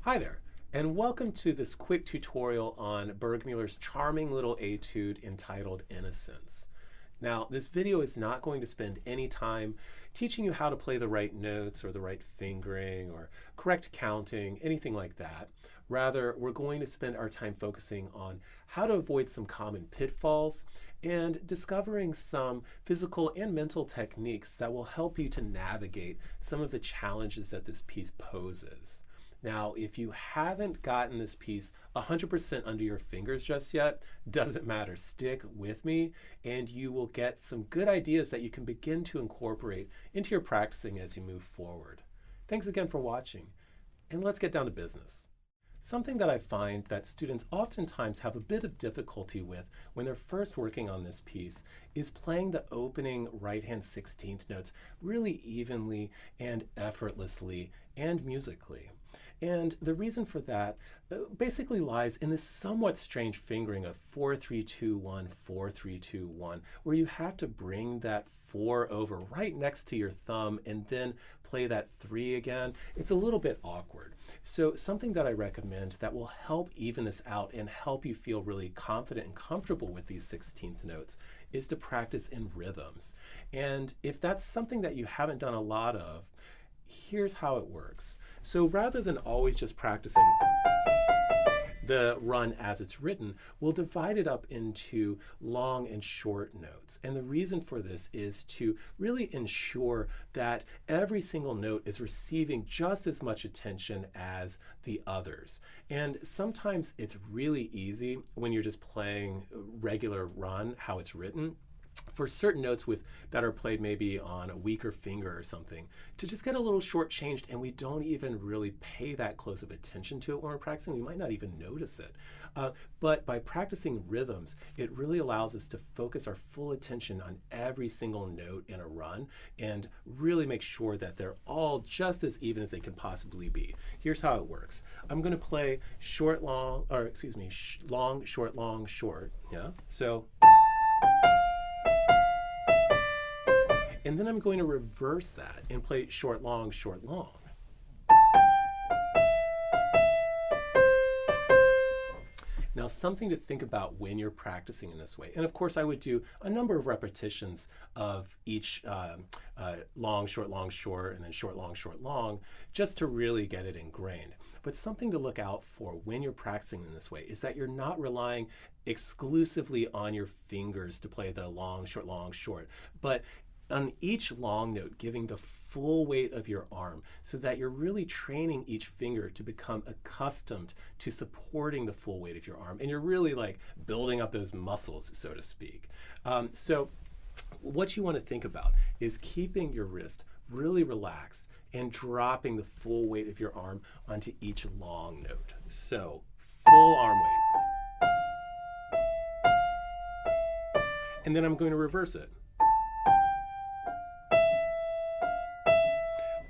Hi there, and welcome to this quick tutorial on Burgmüller's charming little etude entitled Innocence. Now, this video is not going to spend any time teaching you how to play the right notes or the right fingering or correct counting, anything like that. Rather, we're going to spend our time focusing on how to avoid some common pitfalls and discovering some physical and mental techniques that will help you to navigate some of the challenges that this piece poses. Now, if you haven't gotten this piece 100% under your fingers just yet, doesn't matter. Stick with me and you will get some good ideas that you can begin to incorporate into your practicing as you move forward. Thanks again for watching, and let's get down to business. Something that I find that students oftentimes have a bit of difficulty with when they're first working on this piece is playing the opening right-hand 16th notes really evenly and effortlessly and musically. And the reason for that basically lies in this somewhat strange fingering of 4-3-2-1, 4-3-2-1, where you have to bring that 4 over right next to your thumb and then play that 3 again. It's a little bit awkward. So something that I recommend that will help even this out and help you feel really confident and comfortable with these 16th notes is to practice in rhythms. And if that's something that you haven't done a lot of, here's how it works. So rather than always just practicing the run as it's written, we'll divide it up into long and short notes. And the reason for this is to really ensure that every single note is receiving just as much attention as the others. And sometimes it's really easy when you're just playing regular run, how it's written, for certain notes that are played maybe on a weaker finger or something, to just get a little shortchanged, and we don't even really pay that close of attention to it when we're practicing. We might not even notice it. But by practicing rhythms, it really allows us to focus our full attention on every single note in a run and really make sure that they're all just as even as they can possibly be. Here's how it works. I'm going to play short, long, or excuse me, long, short. Yeah. So. And then I'm going to reverse that and play short, long, short, long. Now, something to think about when you're practicing in this way. And of course, I would do a number of repetitions of each long, short, and then short, long, just to really get it ingrained. But something to look out for when you're practicing in this way is that you're not relying exclusively on your fingers to play the long, short, but on each long note, giving the full weight of your arm so that you're really training each finger to become accustomed to supporting the full weight of your arm. And you're really like building up those muscles, so to speak. So what you want to think about is keeping your wrist really relaxed and dropping the full weight of your arm onto each long note. So full arm weight. And then I'm going to reverse it.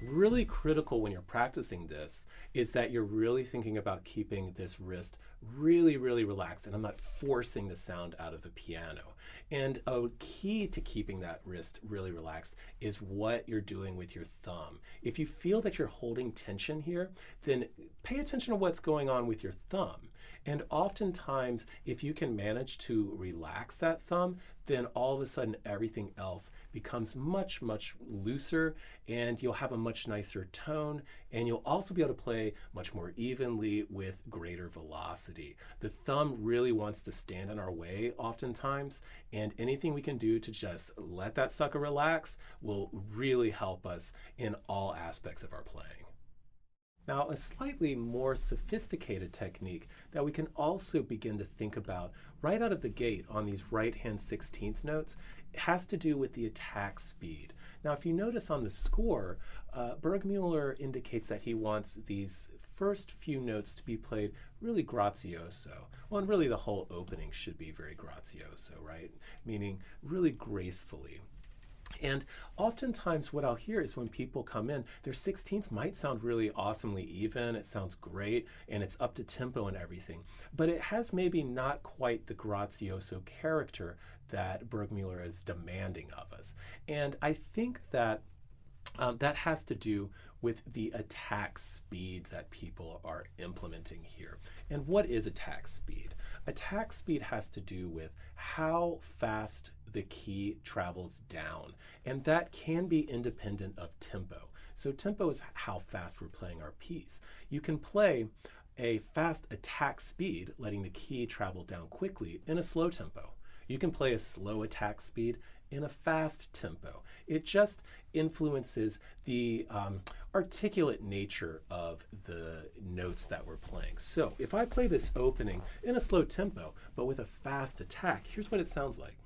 Really critical when you're practicing this is that you're really thinking about keeping this wrist really relaxed, and I'm not forcing the sound out of the piano. And a key to keeping that wrist really relaxed is what you're doing with your thumb. If you feel that you're holding tension here, then pay attention to what's going on with your thumb. And oftentimes, if you can manage to relax that thumb, then all of a sudden everything else becomes much, much looser, and you'll have a much nicer tone, and you'll also be able to play much more evenly with greater velocity. The thumb really wants to stand in our way oftentimes, and anything we can do to just let that sucker relax will really help us in all aspects of our playing. Now, a slightly more sophisticated technique that we can also begin to think about right out of the gate on these right-hand 16th notes has to do with the attack speed. Now, if you notice on the score, Burgmüller indicates that he wants these first few notes to be played really grazioso. Well, and really the whole opening should be very grazioso, right? Meaning really gracefully. And oftentimes what I'll hear is when people come in, their 16ths might sound really awesomely even, it sounds great, and it's up to tempo and everything, but it has maybe not quite the grazioso character that Burgmüller is demanding of us. And I think that that has to do with the attack speed that people are implementing here. And what is attack speed? Attack speed has to do with how fast the key travels down, and that can be independent of tempo. So tempo is how fast we're playing our piece. You can play a fast attack speed, letting the key travel down quickly in a slow tempo. You can play a slow attack speed in a fast tempo. It just influences the articulate nature of the notes that we're playing. So if I play this opening in a slow tempo, but with a fast attack, here's what it sounds like.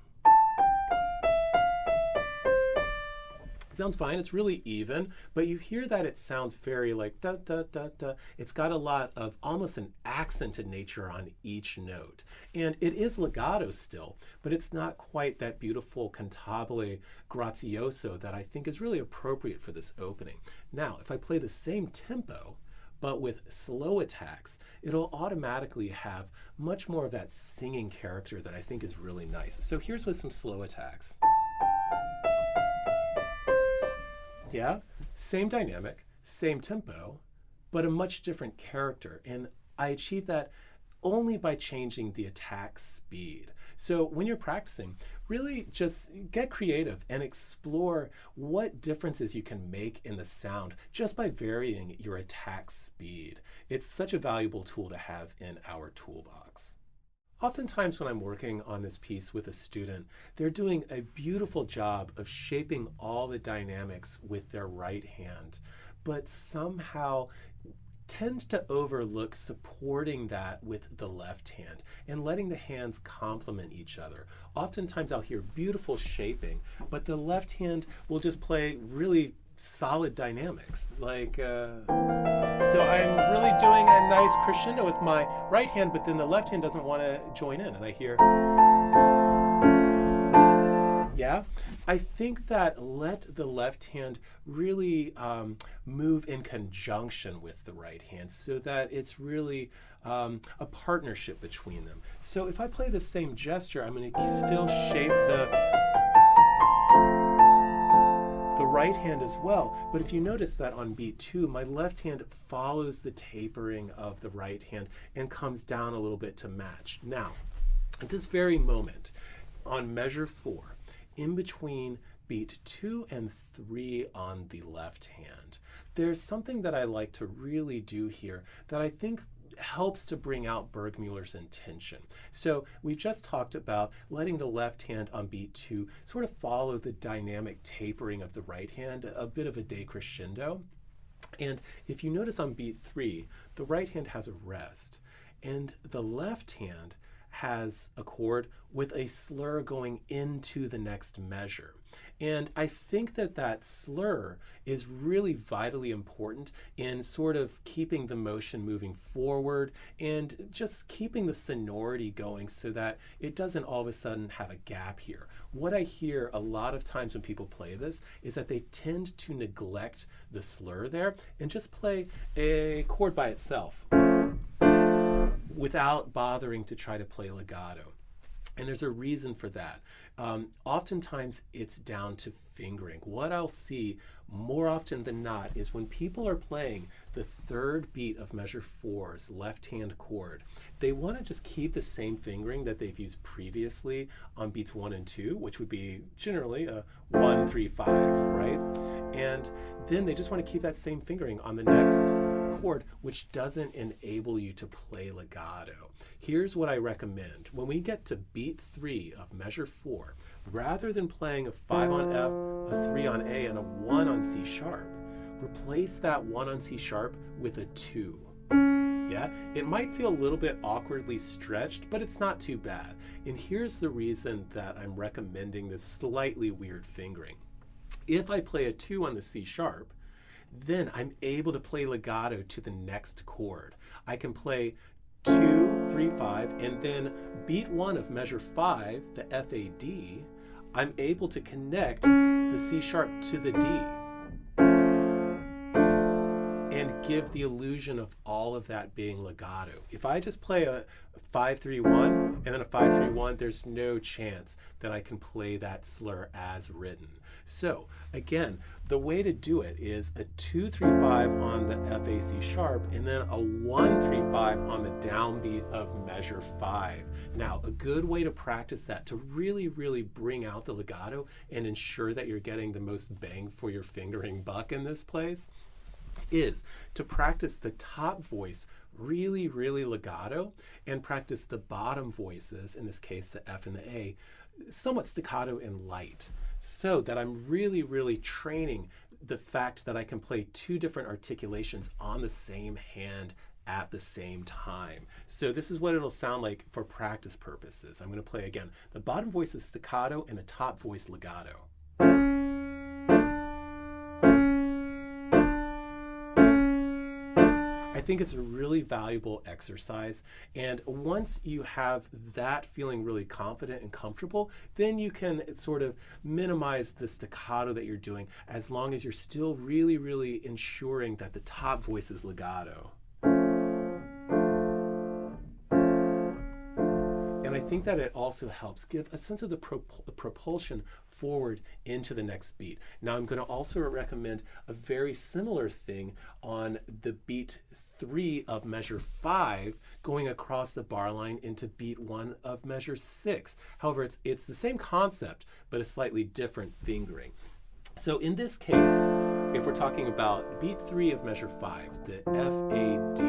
Sounds fine, it's really even, but you hear that it sounds very like da da da da. It's got a lot of almost an accented nature on each note. And it is legato still, but it's not quite that beautiful cantabile grazioso that I think is really appropriate for this opening. Now, if I play the same tempo, but with slow attacks, it'll automatically have much more of that singing character that I think is really nice. So here's with some slow attacks. Yeah, same dynamic, same tempo, but a much different character. And I achieve that only by changing the attack speed. So when you're practicing, really just get creative and explore what differences you can make in the sound just by varying your attack speed. It's such a valuable tool to have in our toolbox. Oftentimes when I'm working on this piece with a student, they're doing a beautiful job of shaping all the dynamics with their right hand, but somehow tend to overlook supporting that with the left hand and letting the hands complement each other. Oftentimes I'll hear beautiful shaping, but the left hand will just play really solid dynamics. Like, so I'm really doing a nice crescendo with my right hand, but then the left hand doesn't want to join in, and I hear, yeah? I think that let the left hand really move in conjunction with the right hand so that it's really a partnership between them. So if I play the same gesture, I'm going to still shape the right hand as well, but if you notice that on beat 2, my left hand follows the tapering of the right hand and comes down a little bit to match. Now, at this very moment, on measure 4, in between beat 2 and 3 on the left hand, there's something that I like to really do here that I think helps to bring out Burgmüller's intention. So we just talked about letting the left hand on beat 2 sort of follow the dynamic tapering of the right hand, a bit of a decrescendo. And if you notice on beat 3, the right hand has a rest, and the left hand has a chord with a slur going into the next measure. And I think that that slur is really vitally important in sort of keeping the motion moving forward and just keeping the sonority going so that it doesn't all of a sudden have a gap here. What I hear a lot of times when people play this is that they tend to neglect the slur there and just play a chord by itself without bothering to try to play legato. And there's a reason for that. Oftentimes it's down to fingering. What I'll see more often than not is when people are playing the third beat of measure 4's left-hand chord, they want to just keep the same fingering that they've used previously on beats 1 and 2, which would be generally a 1, 3, 5, right? And then they just want to keep that same fingering on the next chord, which doesn't enable you to play legato. Here's what I recommend. When we get to beat 3 of measure 4, rather than playing a 5 on F, a 3 on A, and a 1 on C sharp, replace that 1 on C sharp with a 2. Yeah, it might feel a little bit awkwardly stretched, but it's not too bad. And here's the reason that I'm recommending this slightly weird fingering. If I play a 2 on the C sharp, then I'm able to play legato to the next chord. I can play 2, 3, 5, and then beat 1 of measure 5, the F, A, D, I'm able to connect the C sharp to the D and give the illusion of all of that being legato. If I just play a 5, 3, 1 and then a 5, 3, 1, there's no chance that I can play that slur as written. So again, the way to do it is a 2, 3, 5 on the F, A, C sharp, and then a 1, 3, 5 on the downbeat of measure 5. Now, a good way to practice that to really, really bring out the legato and ensure that you're getting the most bang for your fingering buck in this place is to practice the top voice really, really legato and practice the bottom voices, in this case the F and the A, somewhat staccato and light, so that I'm really, really training the fact that I can play 2 different articulations on the same hand at the same time. So this is what it'll sound like for practice purposes. I'm going to play again. The bottom voice is staccato and the top voice legato. I think it's a really valuable exercise, and once you have that feeling really confident and comfortable, then you can sort of minimize the staccato that you're doing as long as you're still really, really ensuring that the top voice is legato. And I think that it also helps give a sense of the propulsion forward into the next beat. Now I'm going to also recommend a very similar thing on the beat 3 of measure 5 going across the bar line into beat 1 of measure 6. However, it's the same concept, but a slightly different fingering. So in this case, if we're talking about beat 3 of measure 5, the F, A, D,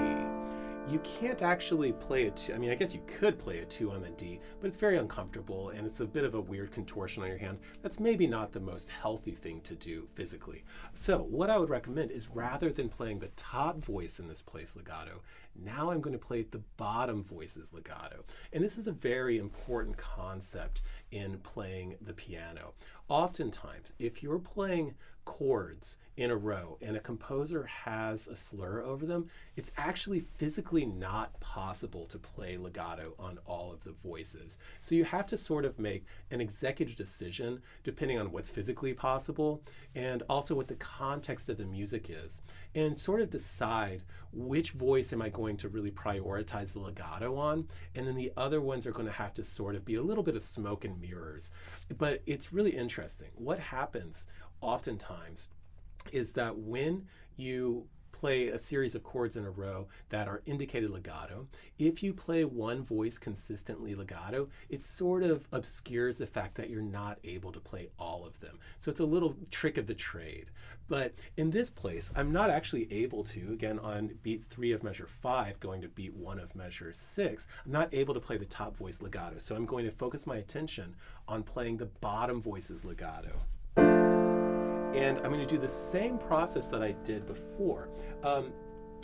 you can't actually play a 2. I mean, I guess you could play a 2 on the D, but it's very uncomfortable and it's a bit of a weird contortion on your hand. That's maybe not the most healthy thing to do physically. So what I would recommend is, rather than playing the top voice in this place legato, now I'm going to play the bottom voices legato. And this is a very important concept in playing the piano. Oftentimes, if you're playing chords in a row and a composer has a slur over them, it's actually physically not possible to play legato on all of the voices. So you have to sort of make an executive decision depending on what's physically possible and also what the context of the music is, and sort of decide which voice am I going to really prioritize the legato on, and then the other ones are going to have to sort of be a little bit of smoke and mirrors. But it's really interesting. What happens oftentimes is that when you play a series of chords in a row that are indicated legato, if you play one voice consistently legato, it sort of obscures the fact that you're not able to play all of them. So it's a little trick of the trade. But in this place, I'm not actually able to, again, on beat 3 of measure 5 going to beat 1 of measure 6, I'm not able to play the top voice legato. So I'm going to focus my attention on playing the bottom voices legato. And I'm going to do the same process that I did before. I'm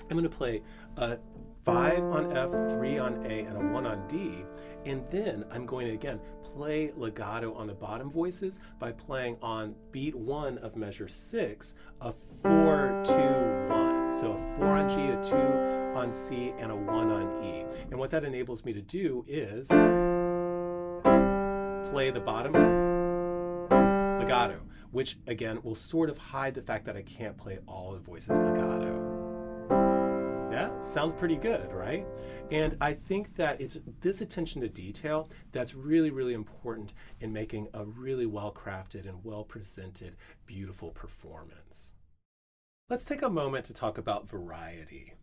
going to play a 5 on F, 3 on A, and a 1 on D. And then I'm going to, again, play legato on the bottom voices by playing on beat 1 of measure 6, a 4, 2, 1. So a 4 on G, a 2 on C, and a 1 on E. And what that enables me to do is play the bottom legato, which again will sort of hide the fact that I can't play all the voices legato. Yeah, sounds pretty good, right? And I think that it's this attention to detail that's really, really important in making a really well-crafted and well-presented, beautiful performance. Let's take a moment to talk about variety.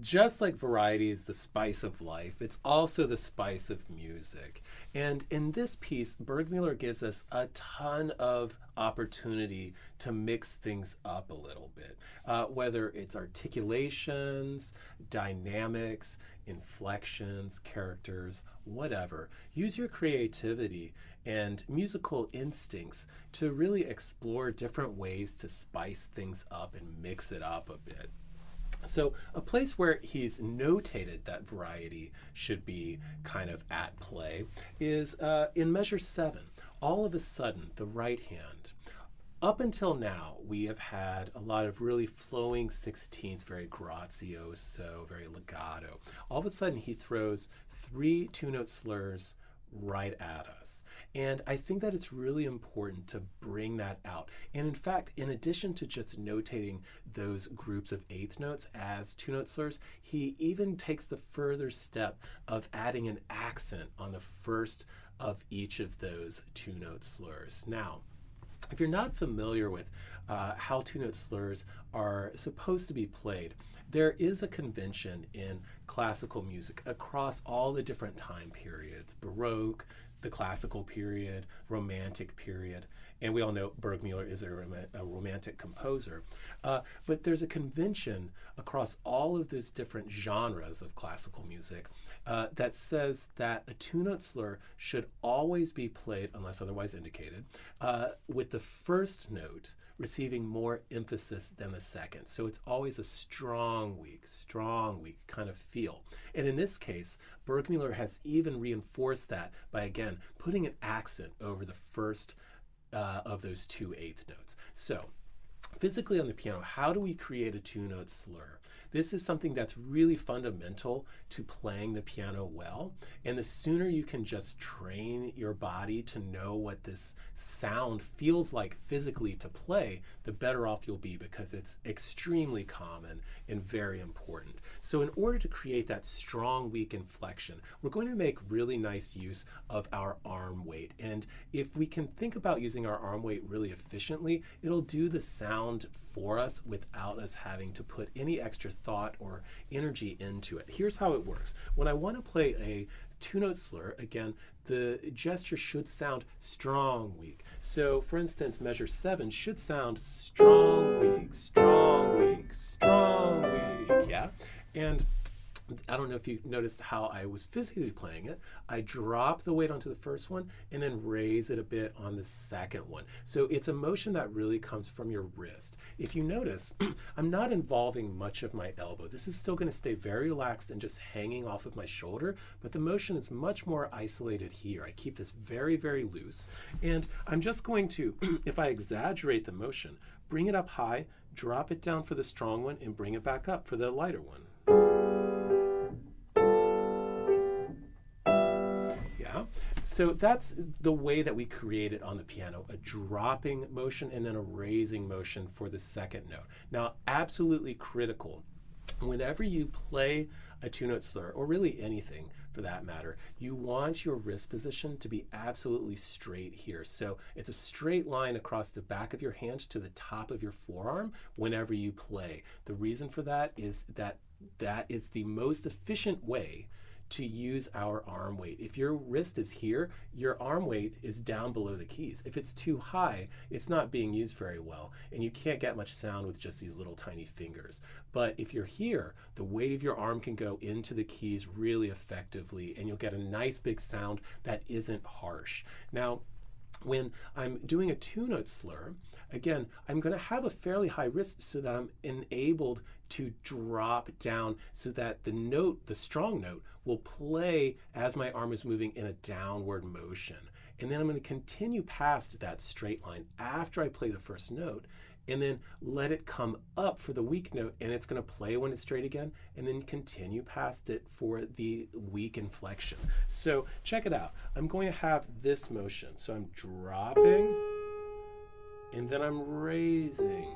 Just like variety is the spice of life, it's also the spice of music. And in this piece, Burgmüller gives us a ton of opportunity to mix things up a little bit, whether it's articulations, dynamics, inflections, characters, whatever. Use your creativity and musical instincts to really explore different ways to spice things up and mix it up a bit. So a place where he's notated that variety should be kind of at play is in measure 7. All of a sudden, the right hand. Up until now, we have had a lot of really flowing 16ths, very grazioso, very legato. All of a sudden, he throws 3 two-note slurs right at us. And I think that it's really important to bring that out. And in fact, in addition to just notating those groups of eighth notes as two-note slurs, he even takes the further step of adding an accent on the first of each of those two-note slurs. Now, if you're not familiar with how two-note slurs are supposed to be played, there is a convention in classical music across all the different time periods: Baroque, the classical period, Romantic period, and we all know Burgmüller is a Romantic composer. But there's a convention across all of those different genres of classical music that says that a two-note slur should always be played, unless otherwise indicated, with the first note receiving more emphasis than the second. So it's always a strong, weak kind of feel. And in this case, Burgmüller has even reinforced that by, again, putting an accent over the first of those 2 eighth notes. So physically on the piano, how do we create a two-note slur? This is something that's really fundamental to playing the piano well. And the sooner you can just train your body to know what this sound feels like physically to play, the better off you'll be, because it's extremely common and very important. So in order to create that strong, weak inflection, we're going to make really nice use of our arm weight. And if we can think about using our arm weight really efficiently, it'll do the sound for us without us having to put any extra thought or energy into it. Here's how it works. When I want to play a two-note slur, again, the gesture should sound strong, weak. So for instance, measure 7 should sound strong, weak, strong, weak, strong, weak, yeah? And I don't know if you noticed how I was physically playing it. I drop the weight onto the first one and then raise it a bit on the second one. So it's a motion that really comes from your wrist. If you notice, I'm not involving much of my elbow. This is still going to stay very relaxed and just hanging off of my shoulder, but the motion is much more isolated here. I keep this very, very loose. And I'm just going to, if I exaggerate the motion, bring it up high, drop it down for the strong one, and bring it back up for the lighter one. So that's the way that we create it on the piano: a dropping motion and then a raising motion for the second note. Now, absolutely critical, whenever you play a two-note slur, or really anything for that matter, you want your wrist position to be absolutely straight here. So it's a straight line across the back of your hand to the top of your forearm whenever you play. The reason for that is that is the most efficient way to use our arm weight. If your wrist is here, your arm weight is down below the keys. If it's too high, it's not being used very well, and you can't get much sound with just these little tiny fingers. But if you're here, the weight of your arm can go into the keys really effectively, and you'll get a nice big sound that isn't harsh. Now, when I'm doing a two-note slur, again, I'm going to have a fairly high wrist so that I'm enabled to drop down so that the note, the strong note, will play as my arm is moving in a downward motion. And then I'm going to continue past that straight line after I play the first note, and then let it come up for the weak note, and it's going to play when it's straight again, and then continue past it for the weak inflection. So check it out. I'm going to have this motion. So I'm dropping, and then I'm raising.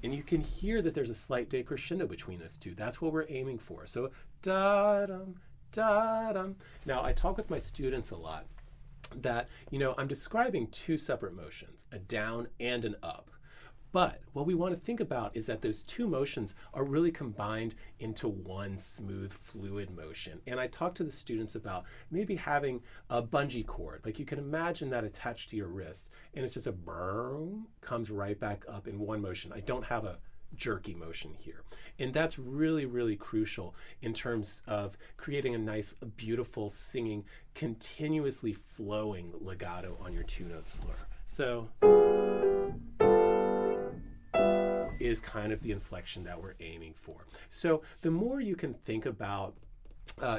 And you can hear that there's a slight decrescendo between those two. That's what we're aiming for. So da-dum, da-dum. Now, I talk with my students a lot that, I'm describing two separate motions, a down and an up. But what we want to think about is that those two motions are really combined into one smooth, fluid motion. And I talked to the students about maybe having a bungee cord. Like you can imagine that attached to your wrist, and it's just a burn, comes right back up in one motion. I don't have a jerky motion here. And that's really, really crucial in terms of creating a nice, beautiful singing, continuously flowing legato on your two-note slur. So is kind of the inflection that we're aiming for. So the more you can think about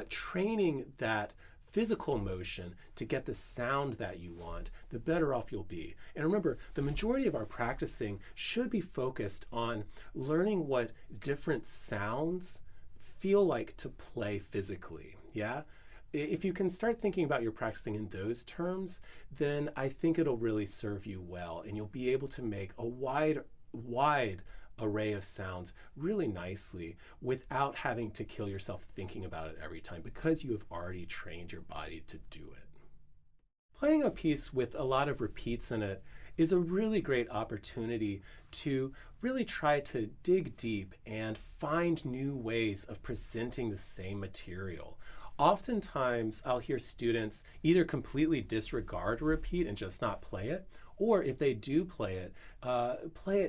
training that physical motion to get the sound that you want, the better off you'll be. And remember, the majority of our practicing should be focused on learning what different sounds feel like to play physically, yeah? If you can start thinking about your practicing in those terms, then I think it'll really serve you well, and you'll be able to make a wide array of sounds really nicely without having to kill yourself thinking about it every time, because you have already trained your body to do it. Playing a piece with a lot of repeats in it is a really great opportunity to really try to dig deep and find new ways of presenting the same material. Oftentimes, I'll hear students either completely disregard a repeat and just not play it, or if they do play it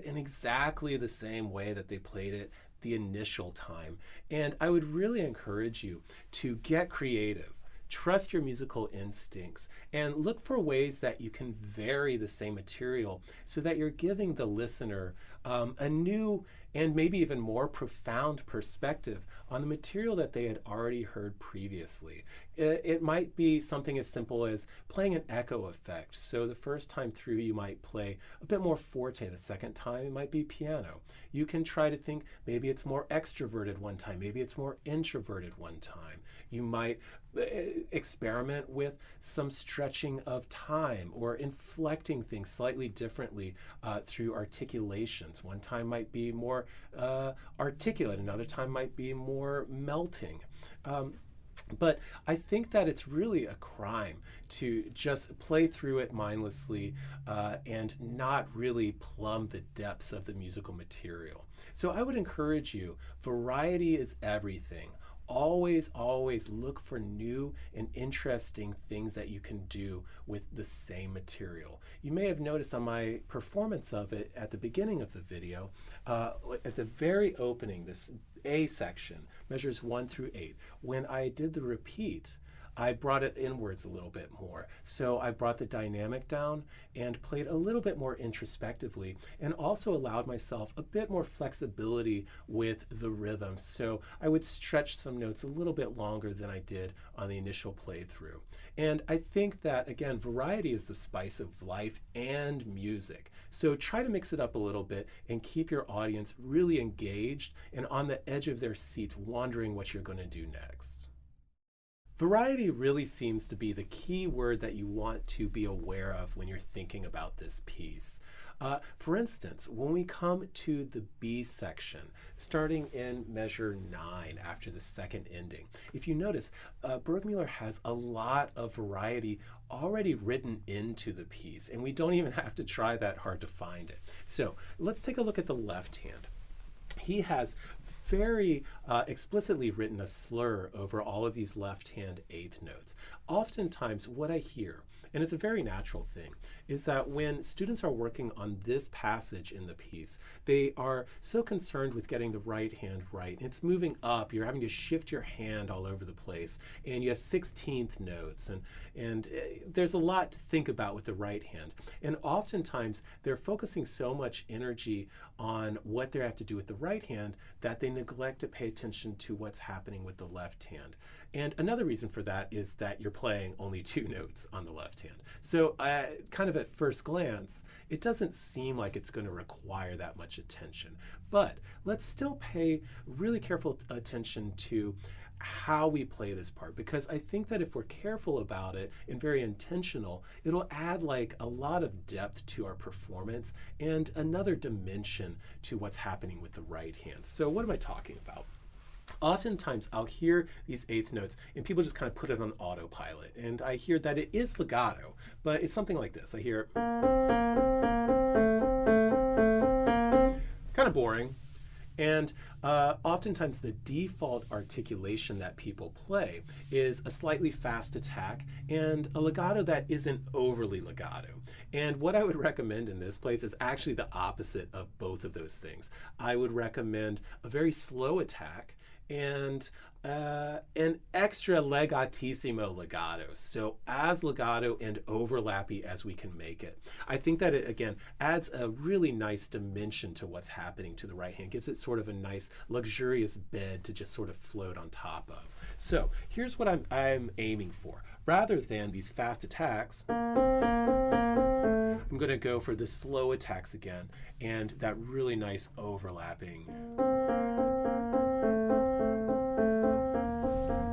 in exactly the same way that they played it the initial time. And I would really encourage you to get creative. Trust your musical instincts and look for ways that you can vary the same material so that you're giving the listener a new and maybe even more profound perspective on the material that they had already heard previously. It might be something as simple as playing an echo effect. So the first time through you might play a bit more forte, the second time it might be piano. You can try to think maybe it's more extroverted one time, maybe it's more introverted one time. You might experiment with some stretching of time or inflecting things slightly differently through articulations. One time might be more articulate, another time might be more melting. But I think that it's really a crime to just play through it mindlessly and not really plumb the depths of the musical material. So I would encourage you, variety is everything. Always, always look for new and interesting things that you can do with the same material. You may have noticed on my performance of it at the beginning of the video, at the very opening, this A section, measures 1 through 8. When I did the repeat, I brought it inwards a little bit more. So I brought the dynamic down and played a little bit more introspectively, and also allowed myself a bit more flexibility with the rhythm. So I would stretch some notes a little bit longer than I did on the initial playthrough. And I think that, again, variety is the spice of life and music. So try to mix it up a little bit and keep your audience really engaged and on the edge of their seats, wondering what you're going to do next. Variety really seems to be the key word that you want to be aware of when you're thinking about this piece. For instance, when we come to the B section, starting in measure 9 after the second ending, if you notice, Burgmüller has a lot of variety already written into the piece, and we don't even have to try that hard to find it. So let's take a look at the left hand. He has very explicitly written a slur over all of these left-hand eighth notes. Oftentimes what I hear, and it's a very natural thing, is that when students are working on this passage in the piece, they are so concerned with getting the right hand right. It's moving up, you're having to shift your hand all over the place, and you have 16th notes, and there's a lot to think about with the right hand. And oftentimes they're focusing so much energy on what they have to do with the right hand that they neglect to pay attention to what's happening with the left hand. And another reason for that is that you're playing only 2 notes on the left hand. So kind of at first glance, it doesn't seem like it's going to require that much attention. But let's still pay really careful attention to how we play this part, because I think that if we're careful about it and very intentional, it'll add like a lot of depth to our performance and another dimension to what's happening with the right hand. So what am I talking about? Oftentimes I'll hear these eighth notes and people just kind of put it on autopilot, and I hear that it is legato, but it's something like this. I hear kind of boring. And oftentimes the default articulation that people play is a slightly fast attack and a legato that isn't overly legato. And what I would recommend in this place is actually the opposite of both of those things. I would recommend a very slow attack and an extra legatissimo legato. So as legato and overlappy as we can make it. I think that it, again, adds a really nice dimension to what's happening to the right hand, gives it sort of a nice luxurious bed to just sort of float on top of. So here's what I'm aiming for. Rather than these fast attacks, I'm going to go for the slow attacks again and that really nice overlapping.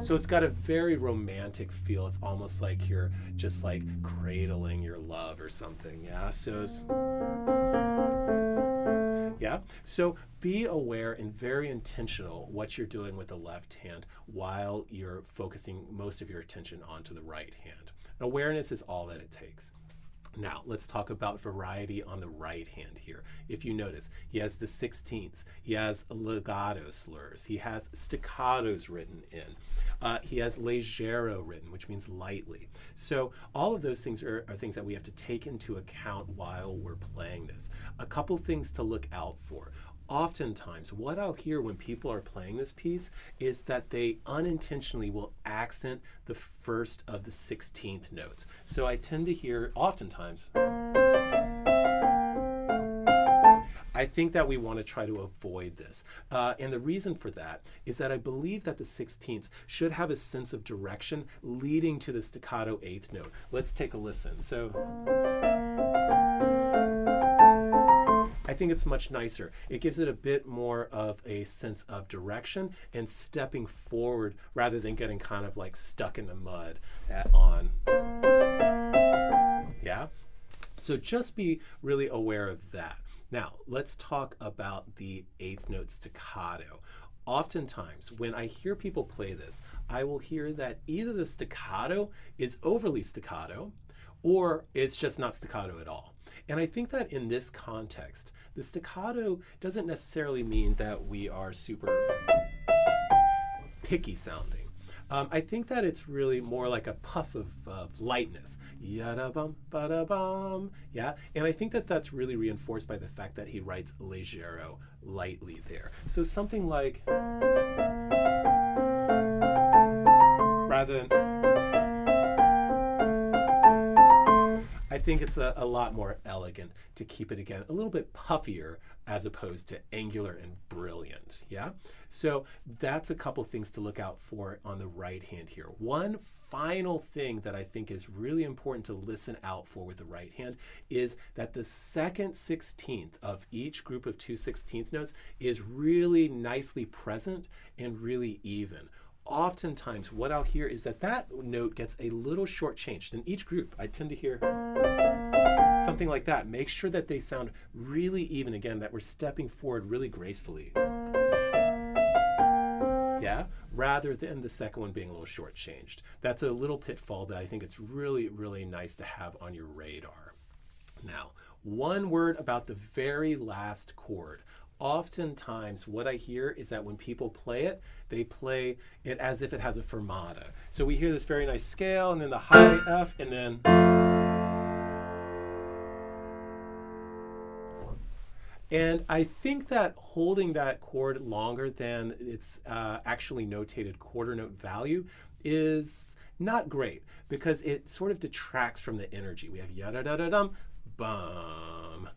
So it's got a very romantic feel. It's almost like you're just like cradling your love or something. Yeah. So be aware and very intentional what you're doing with the left hand while you're focusing most of your attention onto the right hand. Awareness is all that it takes. Now, let's talk about variety on the right hand here. If you notice, he has the 16ths, he has legato slurs, he has staccatos written in, he has leggero written, which means lightly. So all of those things are things that we have to take into account while we're playing this. A couple things to look out for. Oftentimes, what I'll hear when people are playing this piece is that they unintentionally will accent the first of the 16th notes. So I tend to hear, oftentimes, I think that we want to try to avoid this. And the reason for that is that I believe that the 16ths should have a sense of direction leading to the staccato 8th note. Let's take a listen. So I think it's much nicer. It gives it a bit more of a sense of direction and stepping forward rather than getting kind of like stuck in the mud on. Yeah? So just be really aware of that. Now, let's talk about the 8th note staccato. Oftentimes, when I hear people play this, I will hear that either the staccato is overly staccato or it's just not staccato at all. And I think that in this context, the staccato doesn't necessarily mean that we are super picky sounding. I think that it's really more like a puff of lightness. Yada-bum, bada-bum. Yeah, and I think that that's really reinforced by the fact that he writes leggero lightly there. So something like, rather than, I think it's a lot more elegant to keep it, again, a little bit puffier as opposed to angular and brilliant, yeah? So that's a couple things to look out for on the right hand here. One final thing that I think is really important to listen out for with the right hand is that the second 16th of each group of 2 16th notes is really nicely present and really even. Oftentimes, what I'll hear is that that note gets a little shortchanged. In each group, I tend to hear something like that. Make sure that they sound really even, again, that we're stepping forward really gracefully. Yeah? Rather than the second one being a little shortchanged. That's a little pitfall that I think it's really, really nice to have on your radar. Now, one word about the very last chord. Oftentimes, what I hear is that when people play it, they play it as if it has a fermata. So we hear this very nice scale, and then the high F, and then. And I think that holding that chord longer than its actually notated quarter note value is not great because it sort of detracts from the energy. We have yada-da-da-dum, bum.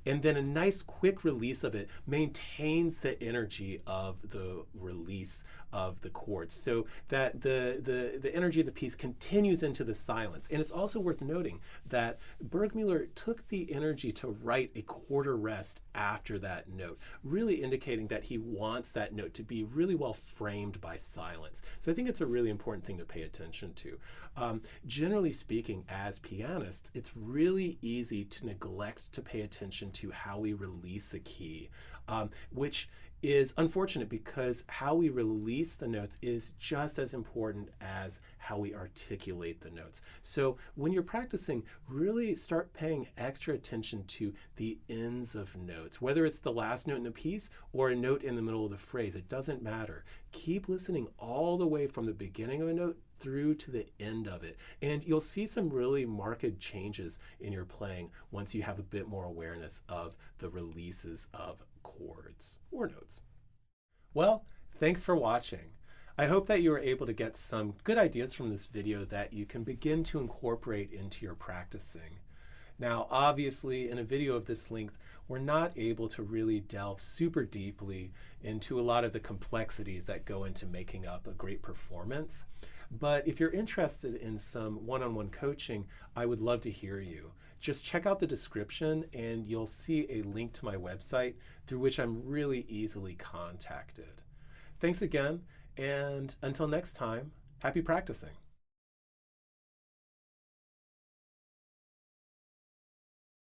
And then a nice quick release of it maintains the energy of the release of the chords so that the energy of the piece continues into the silence. And it's also worth noting that Burgmüller took the energy to write a quarter rest after that note, really indicating that he wants that note to be really well framed by silence. So I think it's a really important thing to pay attention to. Generally speaking, as pianists, it's really easy to neglect to pay attention to how we release a key, which is unfortunate because how we release the notes is just as important as how we articulate the notes. So when you're practicing, really start paying extra attention to the ends of notes, whether it's the last note in a piece or a note in the middle of the phrase. It doesn't matter. Keep listening all the way from the beginning of a note through to the end of it. And you'll see some really marked changes in your playing once you have a bit more awareness of the releases of chords or notes. Well, thanks for watching. I hope that you were able to get some good ideas from this video that you can begin to incorporate into your practicing. Now, obviously, in a video of this length, we're not able to really delve super deeply into a lot of the complexities that go into making up a great performance. But if you're interested in some one-on-one coaching, I would love to hear you. Just check out the description and you'll see a link to my website through which I'm really easily contacted. Thanks again, and until next time, happy practicing.